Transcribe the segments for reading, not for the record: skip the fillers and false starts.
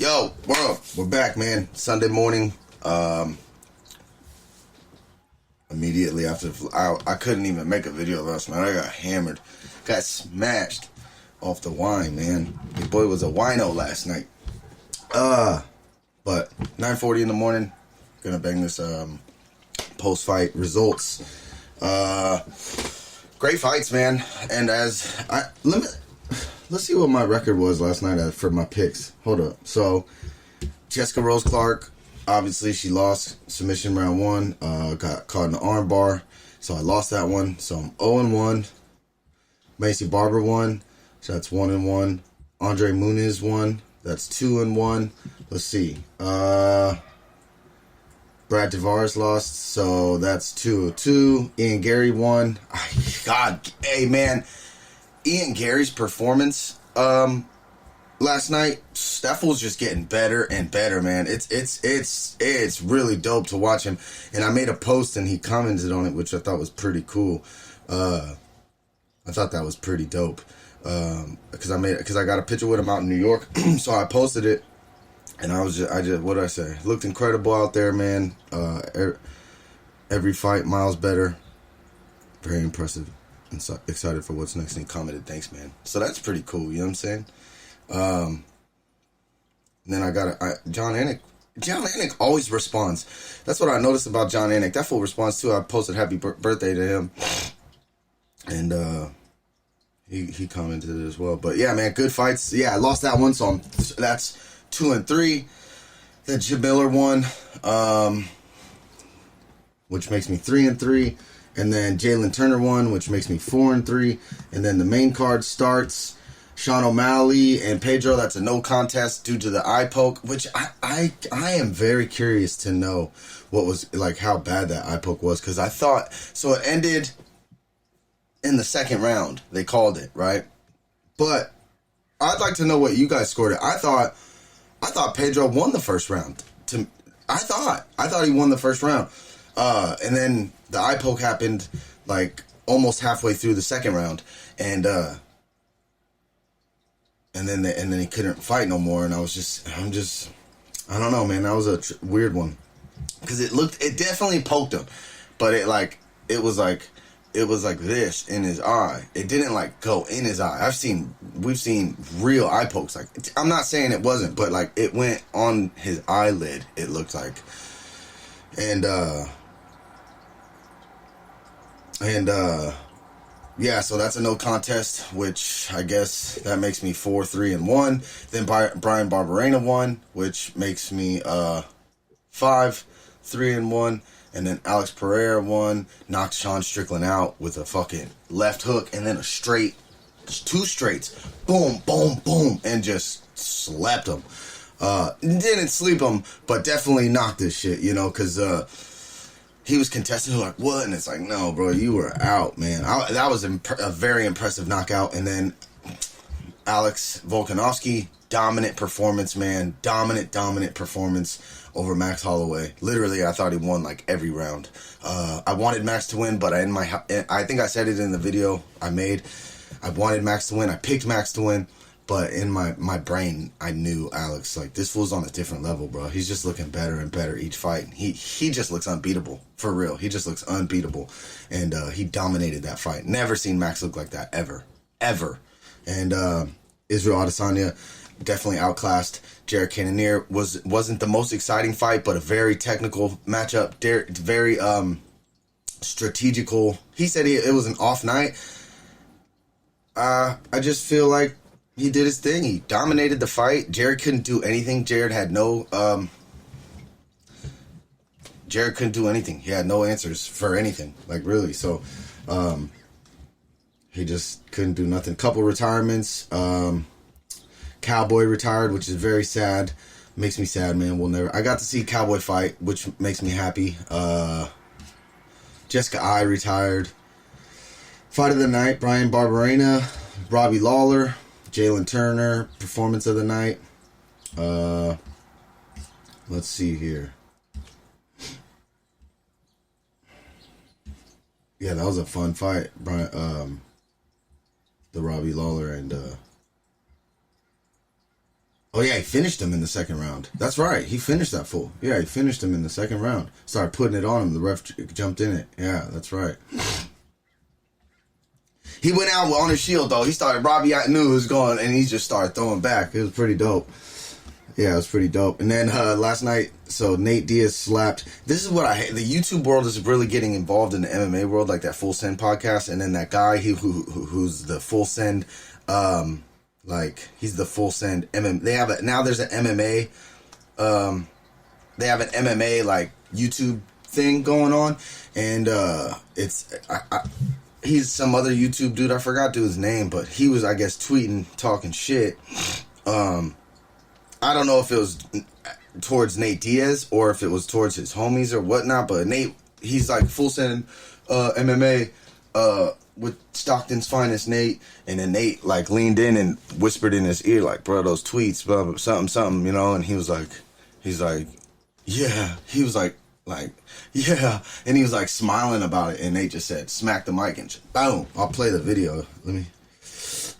Yo, world, we're back, man. Sunday morning. Immediately after, I couldn't even make a video last night. I got hammered, got smashed off the wine, man. Your boy was a wino last night. But 9:40 in the morning, gonna bang this post-fight results. Great fights, man. And let's see what my record was last night for my picks. Hold up. So, Jessica Rose Clark, obviously she lost submission round 1. Got caught in the arm bar. So I lost that one. So I'm 0-1. Macy Barber won. So that's 1-1. Andre Muniz won. That's 2-1. Let's see. Brad Tavares lost. So that's 2-2. Ian Gary won. God, hey man. Ian Gary's performance last night, that fool's just getting better and better, man. It's really dope to watch him. And I made a post and he commented on it, which I thought was pretty cool. I thought that was pretty dope. Because I got a picture with him out in New York. So I posted it and I just what did I say? Looked incredible out there, man. Every fight miles better. Very impressive. And so excited for what's next. And he commented, thanks, man. So that's pretty cool, you know what I'm saying? Then I got John Anik. John Anik always responds. That's what I noticed about John Anik. That fool responds too. I posted happy birthday to him. And he commented it as well. But yeah, man, good fights. Yeah, I lost that one, so that's 2-3. Then Jim Miller won, which makes me 3-3. And then Jalen Turner won, which makes me 4-3. And then the main card starts. Sean O'Malley and Pedro, that's a no contest due to the eye poke, which I am very curious to know what was, like, how bad that eye poke was. Because I thought, so it ended in the second round. They called it, right? But I'd like to know what you guys scored it. I thought Pedro won the first round. I thought he won the first round. And then the eye poke happened like almost halfway through the second round, and then he couldn't fight no more. And I don't know, man. That was a weird one because it definitely poked him, but it was like this in his eye. It didn't like go in his eye. We've seen real eye pokes. Like, I'm not saying it wasn't, but like it went on his eyelid. It looked like, and yeah, so that's a no contest, which I guess that makes me 4-3-1. Then Brian Barberena won, which makes me 5-3-1. And then Alex Pereira won, knocked Sean Strickland out with a fucking left hook and then a straight, 2 straights, boom, boom, boom, and just slapped him. Didn't sleep him, but definitely knocked this shit, you know, because he was contesting, like, what? And it's like, no, bro, you were out, man. That was a very impressive knockout. And then Alex Volkanovski, dominant performance, man. Dominant performance over Max Holloway. Literally, I thought he won, like, every round. I wanted Max to win, but I think I said it in the video I made. I wanted Max to win. I picked Max to win. But in my brain, I knew Alex, like, this fool's on a different level, bro. He's just looking better and better each fight. He just looks unbeatable, for real. He just looks unbeatable. And he dominated that fight. Never seen Max look like that, ever. And Israel Adesanya definitely outclassed Jared Cannonier. Wasn't the most exciting fight, but a very technical matchup. Very strategical. He said it was an off night. I just feel like he did his thing. He dominated the fight. Jared couldn't do anything. Jared couldn't do anything. He had no answers for anything. Like, really. So, he just couldn't do nothing. Couple retirements. Cowboy retired, which is very sad. Makes me sad, man. I got to see Cowboy fight, which makes me happy. Jessica I retired. Fight of the night, Brian Barberena, Robbie Lawler, Jalen Turner, performance of the night. Let's see here. Yeah, that was a fun fight. Brian, the Robbie Lawler and Oh, yeah, he finished him in the second round. That's right. He finished that fool. Yeah, he finished him in the second round. Started putting it on him. The ref jumped in it. Yeah, that's right. He went out on his shield, though. He started, Robbie knew he was going, and he just started throwing back. It was pretty dope. Yeah, it was pretty dope. And then last night, so Nate Diaz slapped. This is what I hate. The YouTube world is really getting involved in the MMA world, like that Full Send podcast. And then that guy who's the Full Send, like he's the Full Send MMA. They have now there's an MMA, they have an MMA like YouTube thing going on, and it's he's some other YouTube dude. I forgot his name, but he was, I guess, tweeting, talking shit. I don't know if it was towards Nate Diaz or if it was towards his homies or whatnot, but Nate, he's like Full Send MMA with Stockton's Finest Nate, and then Nate like leaned in and whispered in his ear like, bro, those tweets, blah, blah, something, you know, and he's like, yeah, he was like, yeah, and he was like smiling about it, and Nate just said, smack the mic, and just, boom, I'll play the video. It's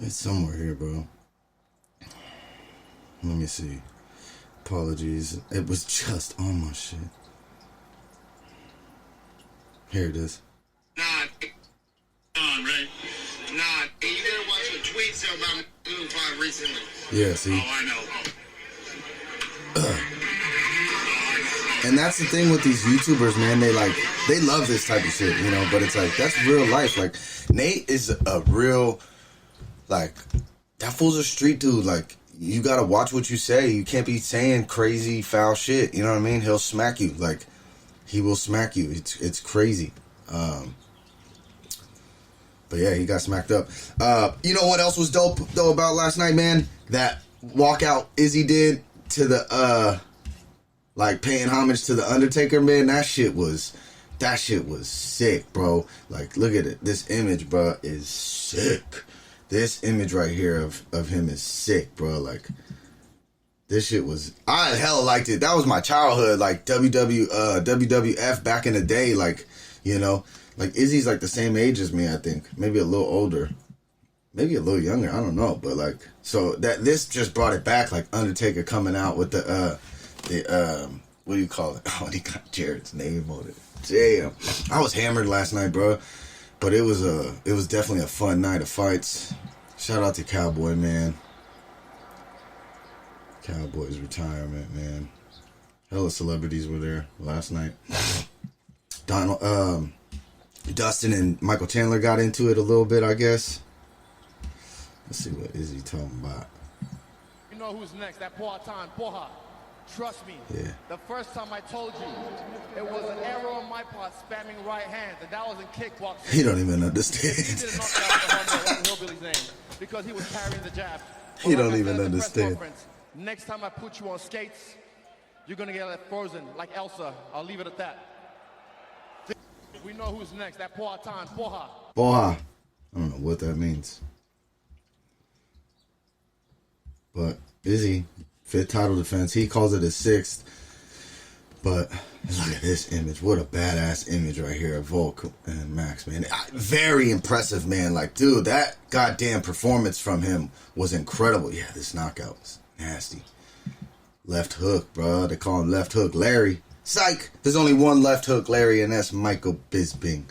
somewhere here, bro. Let me see. Apologies. It was just on my shit. Here it is. Right? Either was the tweets about Blue 5 recently. Yeah, see? Oh, I know. And that's the thing with these YouTubers, man. They love this type of shit, you know, but it's like, that's real life. Like, Nate is a real, like, that fool's a street dude. Like, you gotta watch what you say. You can't be saying crazy, foul shit. You know what I mean? He'll smack you. Like, he will smack you. It's crazy. But yeah, he got smacked up. You know what else was dope though about last night, man? That walkout Izzy did to the like paying homage to the Undertaker, man. That shit was sick, bro. Like, look at it. This image, bro, is sick. This image right here of him is sick, bro. Like, this shit was, I hella liked it. That was my childhood, like WWF back in the day, like, you know, like Izzy's like the same age as me, I think. Maybe a little older. Maybe a little younger, I don't know. But like, so this just brought it back, like Undertaker coming out with the what do you call it? Oh, he got Jared's name on it. Damn. I was hammered last night, bro. But it was definitely a fun night of fights. Shout out to Cowboy, man. Cowboy's retirement, man. Hella celebrities were there last night. Dustin and Michael Chandler got into it a little bit, I guess. Let's see what Izzy talking about. You know who's next? That Poatan Poha. Trust me. Yeah. The first time I told you, it was an error on my part, spamming right hand, and that was in kickboxing. He don't even understand. He didn't knock out the Hillbilly's name because he was carrying the jab. He don't even understand. Next time I put you on skates, you're gonna get frozen like Elsa. I'll leave it at that. We know who's next. That Poatan Poha. Poha. I don't know what that means. But Izzy, fifth title defense. He calls it his sixth. But look at this image. What a badass image right here of Volk and Max, man. Very impressive, man. Like, dude, that goddamn performance from him was incredible. Yeah, this knockout was nasty. Left hook, bro. They call him Left Hook Larry. Psych. There's only one Left Hook Larry, and that's Michael Bisping.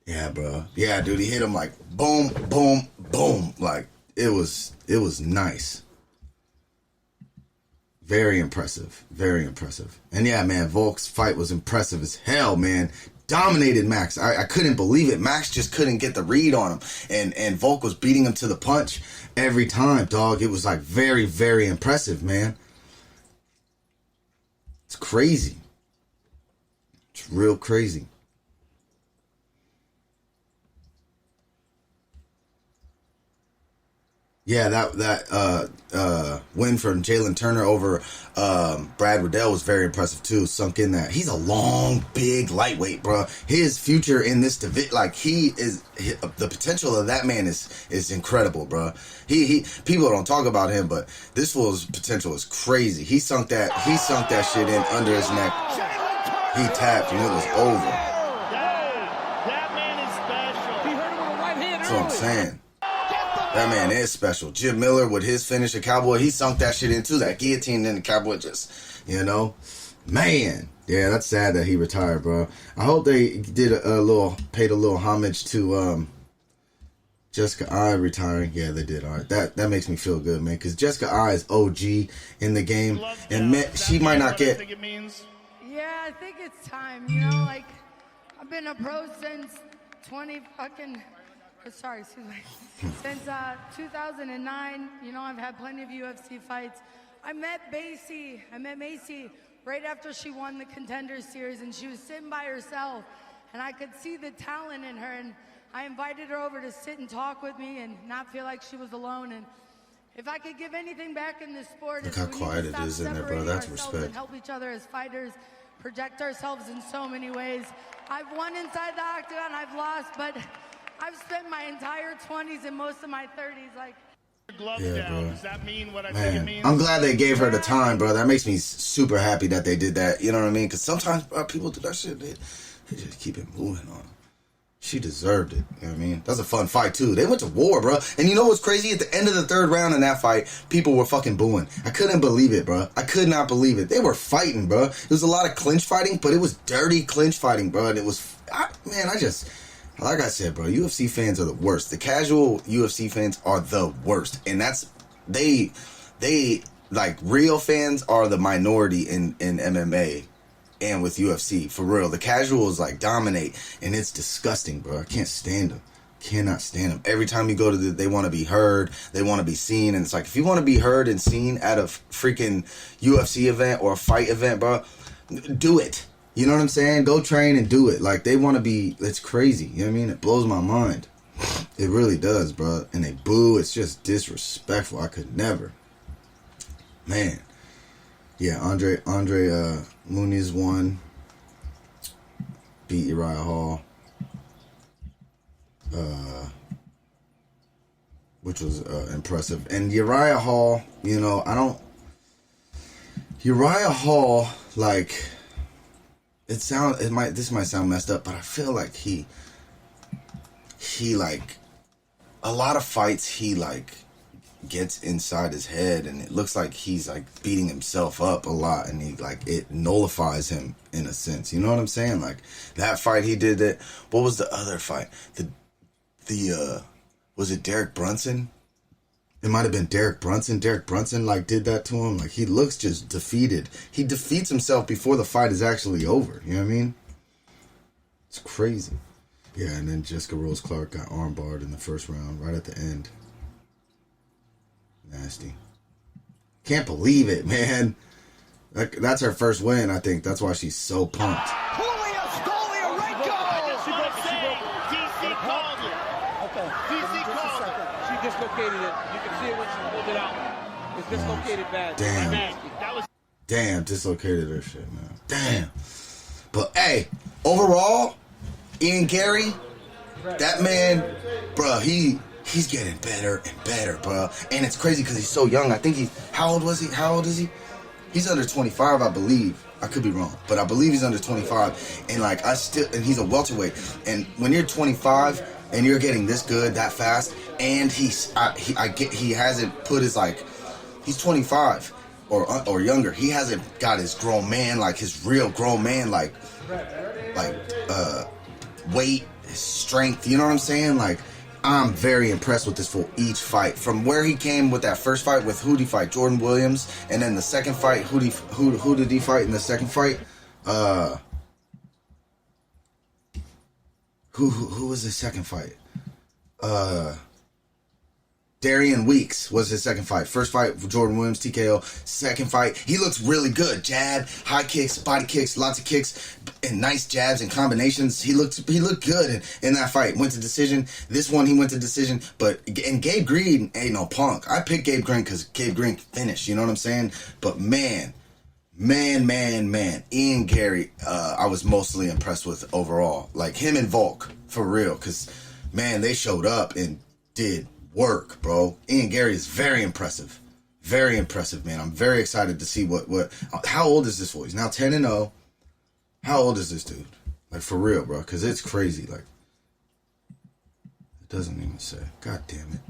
Yeah, bro. Yeah, dude, he hit him like boom, boom, boom. Like, it was nice. Very impressive. Very impressive. And yeah, man, Volk's fight was impressive as hell, man. Dominated Max. I couldn't believe it. Max just couldn't get the read on him. And Volk was beating him to the punch every time, dog. It was like very, very impressive, man. It's crazy. It's real crazy. Yeah, that win from Jalen Turner over Brad Riddell was very impressive too. Sunk in that. He's a long, big lightweight, bro. His future in this division, like the potential of that man is incredible, bro. He people don't talk about him, but this fool's potential is crazy. He sunk that shit in under his neck. He tapped and it was over. That man is special. He hurt him with a right hand. That's what I'm saying. Get the That man is special. Jim Miller with his finisher, Cowboy, he sunk that shit into that guillotine, and the Cowboy just, you know, man. Yeah, that's sad that he retired, bro. I hope they did paid a little homage to Jessica I retiring. Yeah, they did. All right, that makes me feel good, man, because Jessica I is OG in the game, and she might not get. Yeah, I think it's time. You know, like I've been a pro since 2009. You know, I've had plenty of UFC fights. I met Macy right after she won the Contender Series, and she was sitting by herself, and I could see the talent in her, and I invited her over to sit and talk with me and not feel like she was alone. And if I could give anything back in this sport, look how quiet it is in there, bro. That's respect. And help each other as fighters, project ourselves in so many ways. I've won inside the octagon, I've lost, but I've spent my entire 20s and most of my 30s like. Yeah, bro. Does that mean what I think it means? I'm glad they gave her the time, bro. That makes me super happy that they did that. You know what I mean? Because sometimes, bro, people do that shit. They just keep it moving on. She deserved it. You know what I mean? That's a fun fight, too. They went to war, bro. And you know what's crazy? At the end of the third round in that fight, people were fucking booing. I couldn't believe it, bro. I could not believe it. They were fighting, bro. It was a lot of clinch fighting, but it was dirty clinch fighting, bro. And it was... like I said, bro, UFC fans are the worst. The casual UFC fans are the worst. And that's... They like, real fans are the minority in MMA and with UFC, for real. The casuals, like, dominate, and it's disgusting, bro. I can't stand them. Cannot stand them. Every time you go to they want to be heard, they want to be seen, and it's like, if you want to be heard and seen at a freaking UFC event or a fight event, bro, do it. You know what I'm saying? Go train and do it. Like, they want to be... It's crazy. You know what I mean? It blows my mind. It really does, bro. And they boo. It's just disrespectful. I could never. Man. Yeah, Andre Muniz won. Beat Uriah Hall. Which was impressive. And Uriah Hall, you know, Uriah Hall, like... This might sound messed up, but I feel like he like, a lot of fights he like gets inside his head, and it looks like he's like beating himself up a lot, and he like, it nullifies him in a sense. You know what I'm saying? Like that fight he did that. What was the other fight? Was it Derek Brunson? It might have been Derek Brunson. Derek Brunson, like, did that to him. Like, he looks just defeated. He defeats himself before the fight is actually over. You know what I mean? It's crazy. Yeah, and then Jessica Rose Clark got armbarred in the first round, right at the end. Nasty. Can't believe it, man. That's her first win, I think. That's why she's so pumped. Dislocated it. You can see it when she pulled it out. It's dislocated bad. Damn, dislocated her shit, man. Damn. But hey, overall, Ian Gary, that man, bro, he's getting better and better, bro. And it's crazy because he's so young. I think how old was he? How old is he? He's under 25, I believe. I could be wrong, but I believe he's under 25. And like, and he's a welterweight. And when you're 25 and you're getting this good that fast, and he hasn't put his, like, he's 25 or younger. He hasn't got his grown man, like his real grown man, like weight, his strength. You know what I'm saying? Like, I'm very impressed with this for each fight. From where he came with that first fight with who did he fight? Jordan Williams, and then the second fight, who did he fight in the second fight? Who was his second fight? Darian Weeks was his second fight. First fight with Jordan Williams, TKO. Second fight, he looks really good. Jab, high kicks, body kicks, lots of kicks, and nice jabs and combinations. He looked good in that fight. Went to decision. This one, he went to decision. And Gabe Green ain't no punk. I picked Gabe Green because Gabe Green finished. You know what I'm saying? But man. Ian Gary, I was mostly impressed with overall. Like him and Volk, for real. Because, man, they showed up and did work, bro. Ian Gary is very impressive. Very impressive, man. I'm very excited to see how old is this boy? He's now 10-0. How old is this dude? Like, for real, bro. Because it's crazy. Like, it doesn't even say. God damn it.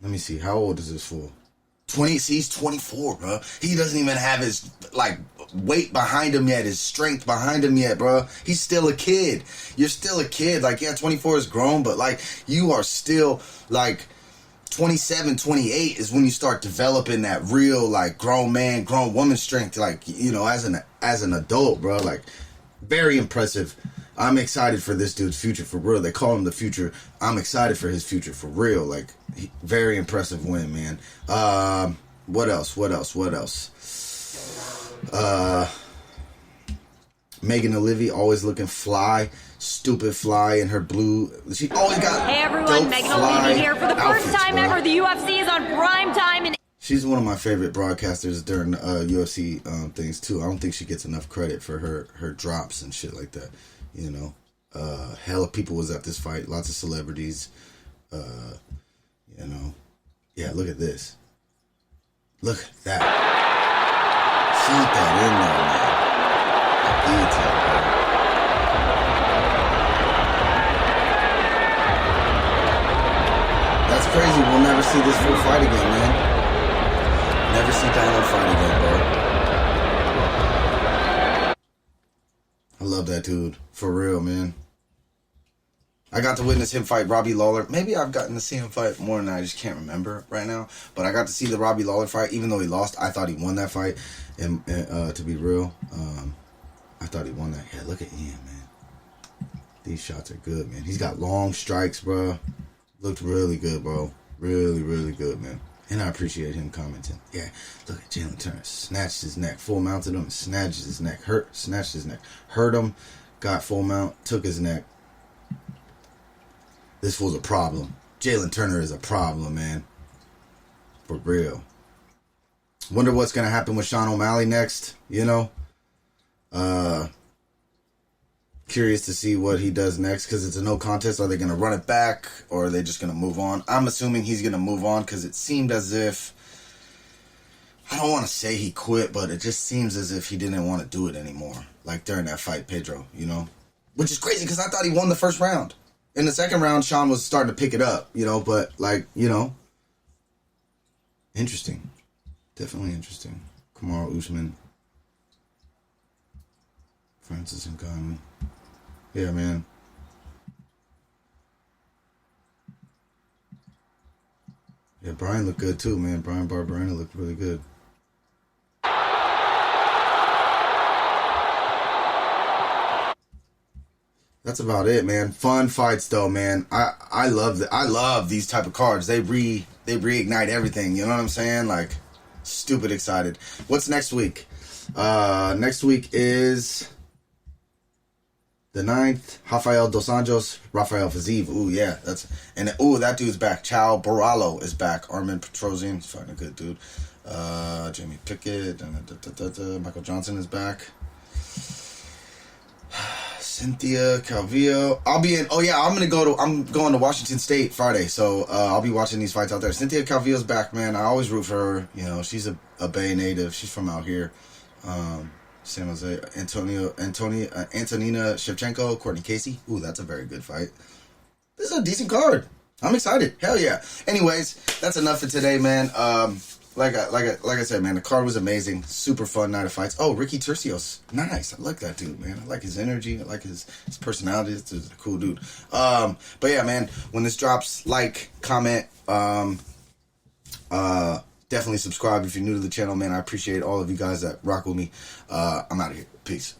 Let me see. How old is this fool? 20. He's 24, bro. He doesn't even have his, like, weight behind him yet. His strength behind him yet, bro. He's still a kid. You're still a kid. Like, yeah, 24 is grown, but, like, you are still, like, 27, 28 is when you start developing that real, like, grown man, grown woman strength, like, you know, as an adult, bro. Like, very impressive. I'm excited for this dude's future, for real. They call him the future. I'm excited for his future, for real. Like, very impressive win, man. What else? Megan Olivia, always looking fly. Stupid fly in her blue. She always got Hey everyone, Megan Olivia here. For the first time ever, the UFC is on prime time. And she's one of my favorite broadcasters during UFC things, too. I don't think she gets enough credit for her drops and shit like that. You know, hella people was at this fight. Lots of celebrities. You know, yeah. Look at this. Look at that. Shoot that in there, man. Detail, bro. That's crazy. We'll never see this full fight again, man. Never see Donald fight again, bro. I love that dude. For real, man. I got to witness him fight Robbie Lawler. Maybe I've gotten to see him fight more than I just can't remember right now. But I got to see the Robbie Lawler fight. Even though he lost, I thought he won that fight. And to be real, I thought he won that. Yeah, look at Ian, man. These shots are good, man. He's got long strikes, bro. Looked really good, bro. Really, really good, man. And I appreciate him commenting. Yeah, look at Jalen Turner. Snatched his neck. Full mounted him. Snatched his neck. Snatched his neck. Hurt him. Got full mount. Took his neck. This fool's a problem. Jalen Turner is a problem, man. For real. Wonder what's going to happen with Sean O'Malley next, you know? Curious to see what he does next because it's a no contest. Are they going to run it back or are they just going to move on? I'm assuming he's going to move on because it seemed as if, I don't want to say he quit, but it just seems as if he didn't want to do it anymore. Like during that fight, Pedro, you know? Which is crazy because I thought he won the first round. In the second round, Sean was starting to pick it up, you know, but like, you know, interesting. Definitely interesting. Kamaru Usman. Francis Ngannou. Yeah, man. Yeah, Brian looked good too, man. Brian Barberena looked really good. That's about it, man. Fun fights though, man. I love these type of cards. They reignite everything, you know what I'm saying? Like stupid excited. What's next week? Next week is the 9th, Rafael Dos Anjos, Rafael Fiziev. Ooh, yeah. That dude's back. Chao Borrallo is back. Armin Petrosian, he's fighting a good dude. Jamie Pickett, Michael Johnson is back. Cynthia Calvillo. I'm going to Washington State Friday, so I'll be watching these fights out there. Cynthia Calvillo's back, man. I always root for her. You know, she's a Bay native. She's from out here. San Jose. Antonina Shevchenko, Courtney Casey. Ooh, that's a very good fight. This is a decent card. I'm excited. Hell yeah. Anyways, that's enough for today, man. Like I said, man, the card was amazing. Super fun night of fights. Oh, Ricky Tercios. Nice. I like that dude, man. I like his energy. I like his personality. This is a cool dude. But yeah, man, when this drops, like, comment, definitely subscribe if you're new to the channel, man. I appreciate all of you guys that rock with me. I'm out of here. Peace.